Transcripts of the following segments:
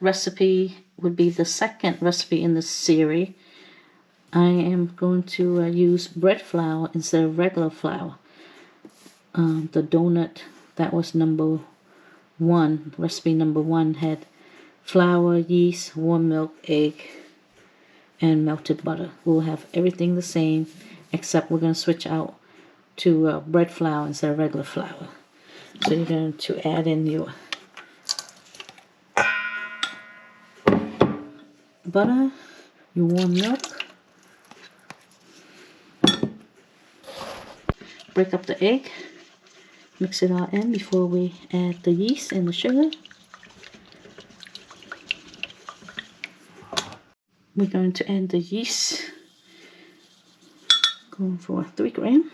recipe would be the second recipe in the series. I am going to use bread flour instead of regular flour. The donut, that was number 1. Recipe number 1 had flour, yeast, warm milk, egg, and melted butter. We'll have everything the same, except we're going to switch out to bread flour instead of regular flour. So you're going to add in your butter, your warm milk, break up the egg, mix it all in before we add the yeast and the sugar. We're going to add the yeast, going for 3 grams.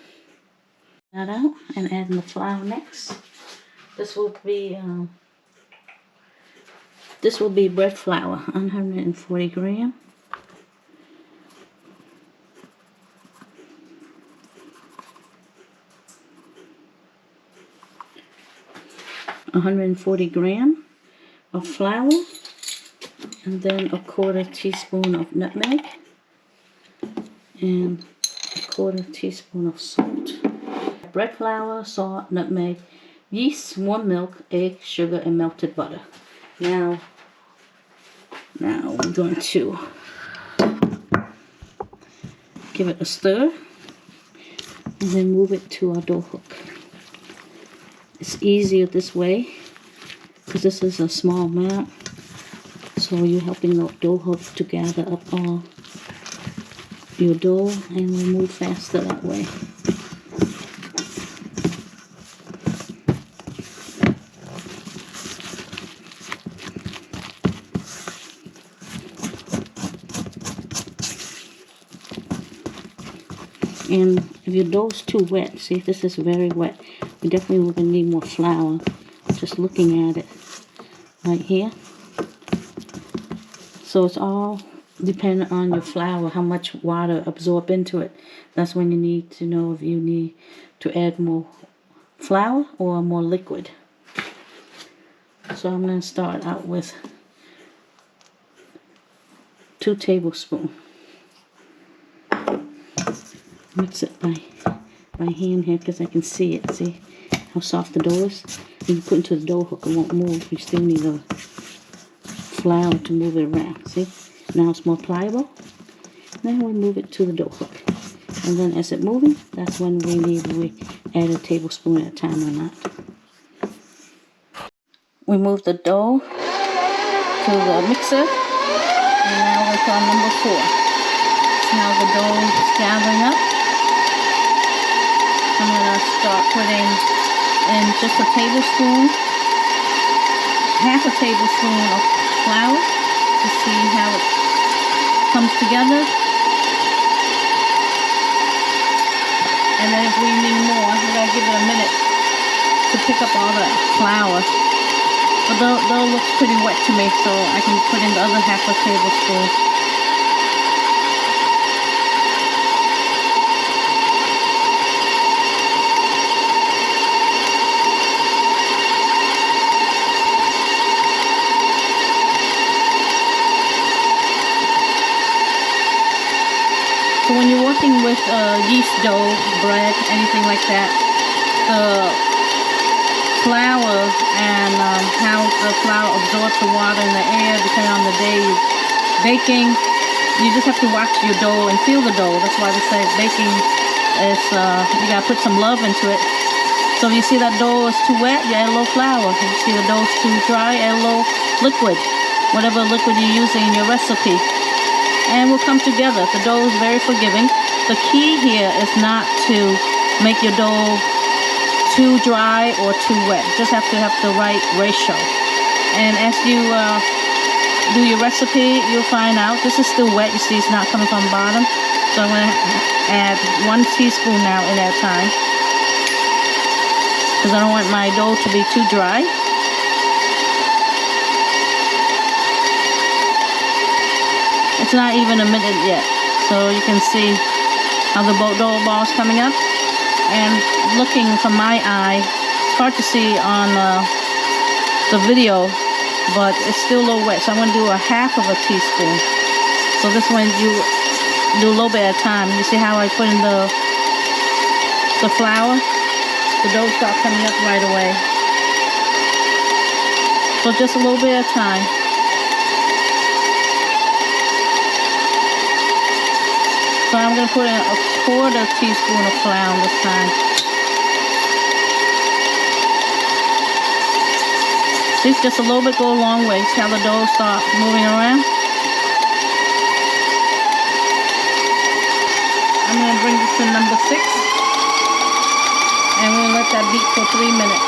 That out and add the flour next. This will be bread flour, 140 grams. $140 of flour, and then a 1/4 teaspoon of nutmeg, and a 1/4 teaspoon of salt. Bread flour, salt, nutmeg, yeast, warm milk, egg, sugar, and melted butter. Now we're going to give it a stir and then move it to our dough hook. It's easier this way because this is a small amount, so you're helping the dough hook to gather up all your dough, and we'll move faster that way. And if your dough is too wet, see, this is very wet, we definitely going to need more flour. Just looking at it right here. So it's all dependent on your flour, how much water absorb into it. That's when you need to know if you need to add more flour or more liquid. So I'm going to start out with 2 tablespoons. Mix it by hand here because I can see it. See how soft the dough is? When you put it into the dough hook, it won't move. You still need a flour to move it around. See? Now it's more pliable. Then we move it to the dough hook. And then as it's moving, that's when we add a tablespoon at a time or not. We move the dough to the mixer. And now we're on number 4. So now the dough is gathering up. I'm going to start putting in just a tablespoon, half a tablespoon of flour to see how it comes together. And then if we need more, we're going to give it a minute to pick up all the flour. But the dough looks pretty wet to me, so I can put in the other half a tablespoon. So when you're working with yeast dough, bread, anything like that, the flour and how the flour absorbs the water in the air, depending on the day you're baking, you just have to watch your dough and feel the dough. That's why they say baking is, you gotta put some love into it. So if you see that dough is too wet, you add a little flour. If you see the dough is too dry, add a little liquid, whatever liquid you're using in your recipe. And we'll come together. The dough is very forgiving. The key here is not to make your dough too dry or too wet. Just have to have the right ratio. And as you do your recipe, you'll find out this is still wet. You see it's not coming from the bottom. So I'm going to add 1 teaspoon now in that time, because I don't want my dough to be too dry. It's not even a minute yet, so you can see how the dough ball is coming up. And looking from my eye, it's hard to see on the video, but it's still a little wet. So I'm going to do a half of a teaspoon. So this one you do a little bit at a time. You see how I put in the flour? The dough starts coming up right away. So just a little bit at a time. So I'm going to put in a quarter teaspoon of flour this time. See, just a little bit go a long way. See how the dough starts moving around? I'm going to bring this to number 6. And we'll let that beat for 3 minutes.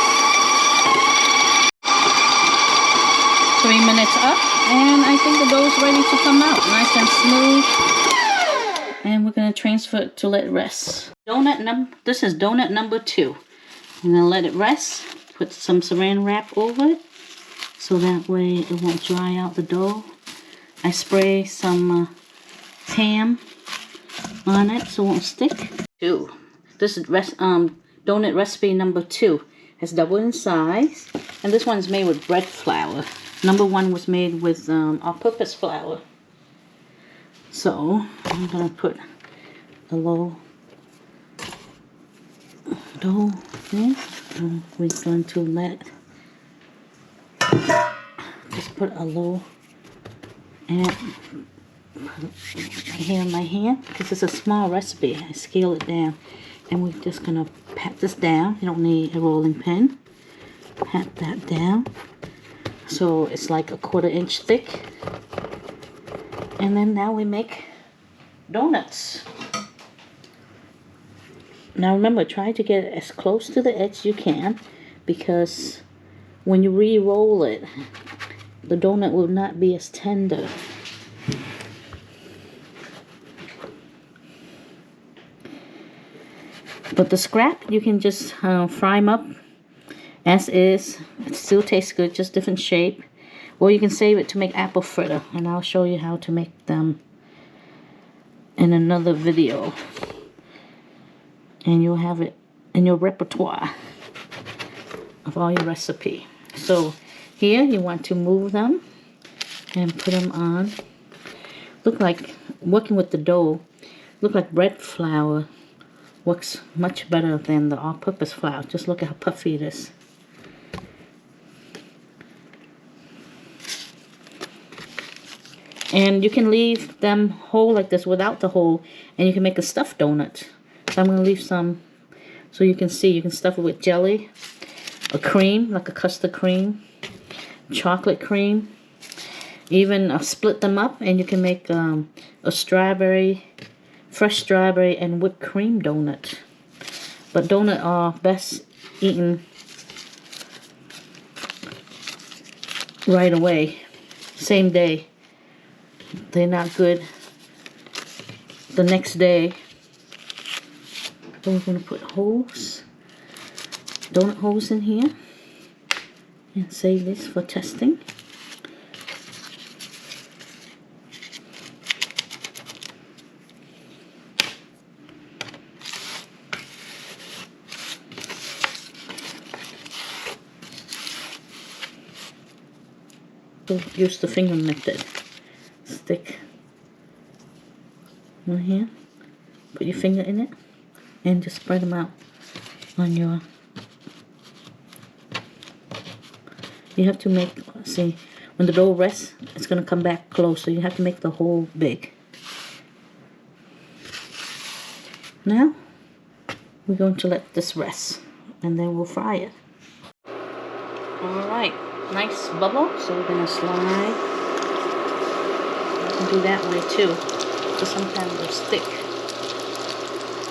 3 minutes up. And I think the dough is ready to come out. Nice and smooth. And we're going to transfer it to let it rest. This is donut number 2. I'm going to let it rest. Put some saran wrap over it. So that way it won't dry out the dough. I spray some Tam on it so it won't stick. 2. This is donut recipe number 2. It's double in size. And this one's made with bread flour. Number 1 was made with all-purpose flour. So I'm going to put a little dough there. And we're going to just put a little, and put here in my hand because it's a small recipe. I scale it down, and we're just gonna pat this down. You don't need a rolling pin. Pat that down so it's like a 1/4 inch thick, and then now we make donuts. Now remember, try to get as close to the edge you can, because when you re-roll it, the donut will not be as tender. But the scrap, you can just fry them up as is. It still tastes good, just different shape. Or you can save it to make apple fritter, and I'll show you how to make them in another video. And you'll have it in your repertoire of all your recipe. So here you want to move them and put them on. Look like, working with the dough, look like bread flour works much better than the all-purpose flour. Just look at how puffy it is. And you can leave them whole like this without the hole, and you can make a stuffed donut. So I'm going to leave some so you can see. You can stuff it with jelly, a cream, like a custard cream, chocolate cream. Even split them up, and you can make a fresh strawberry and whipped cream donut. But donuts are best eaten right away, same day. They're not good the next day. So we're going to put holes, donut holes in here, and save this for testing. So use the finger method. Stick one here, put your finger in it, and just spread them out on your. You have to make, see, when the dough rests, it's going to come back close, so you have to make the hole big. Now we're going to let this rest, and then we'll fry it. Alright, nice bubble, so we're going to slide. You can do that way too, so sometimes they'll stick.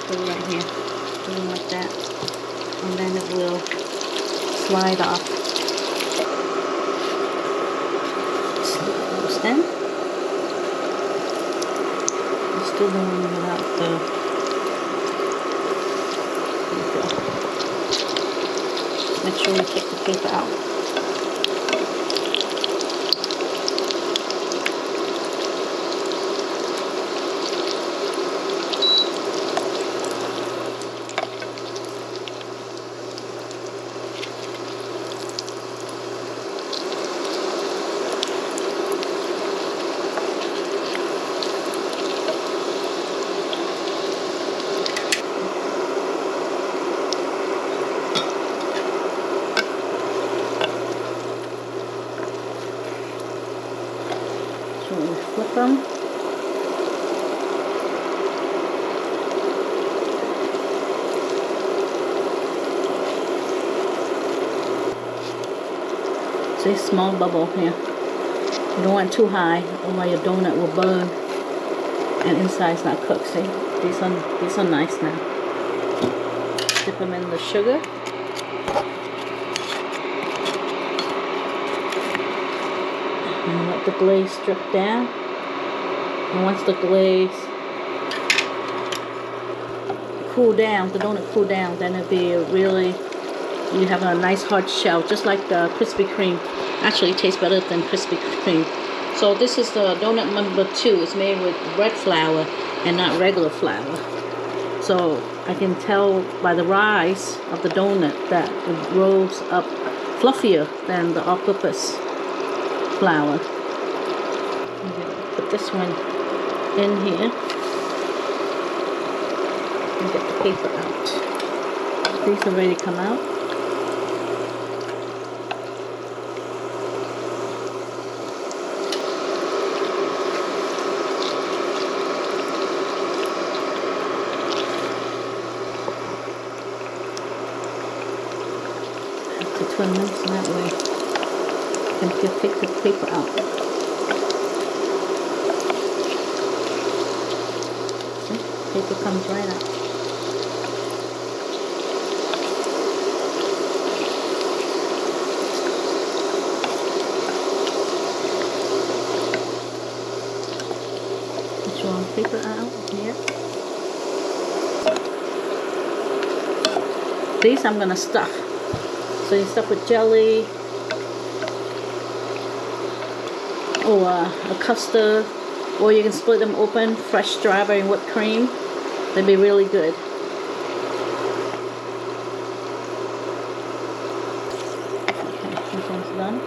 Put it right here, put them like that, and then it will slide off. Slide those in. I'm still doing it without the. There you go. Make sure you take the paper out. flip them. See, small bubble here. You don't want too high, or your donut will burn and inside's not cooked. See, these are nice now. Dip them in the sugar. And let the glaze drip down. And once the glaze cool down, the donut cool down, then it'll be really, you have a nice hard shell, just like the Krispy Kreme. Actually, it tastes better than Krispy Kreme. So this is the donut number 2. It's made with bread flour and not regular flour. So I can tell by the rise of the donut that it rolls up fluffier than the all-purpose flour. Put this one in here and get the paper out. These are ready to come out. To twin them so that way you can just take the paper out. See? Paper comes right out. Put your paper out here. These I'm going to stuff. So you stuff with jelly or a custard, or you can split them open, fresh strawberry and whipped cream. They'd be really good. Okay, this one's done.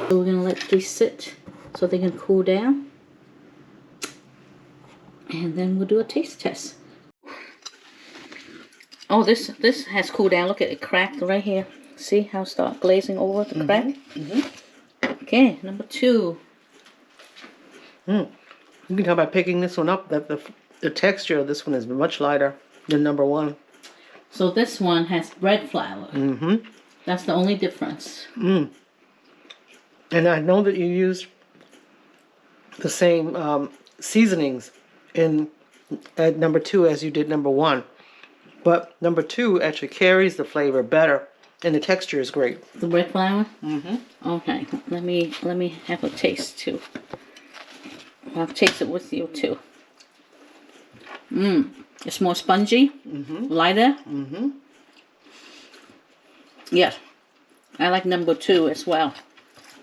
So we're going to let these sit so they can cool down. And then we'll do a taste test. Oh, this has cooled down. Look at it, cracked right here. See how it starts glazing over the crack? Okay, number 2. You can tell by picking this one up that the texture of this one is much lighter than number 1. So this one has bread flour. That's the only difference. And I know that you used the same seasonings at number 2 as you did number 1. But number 2 actually carries the flavor better, and the texture is great. The bread flour? Okay, let me have a taste too. I'll taste it with you too. It's more spongy, lighter. Yes, I like number 2 as well.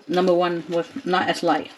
Number 1 was not as light.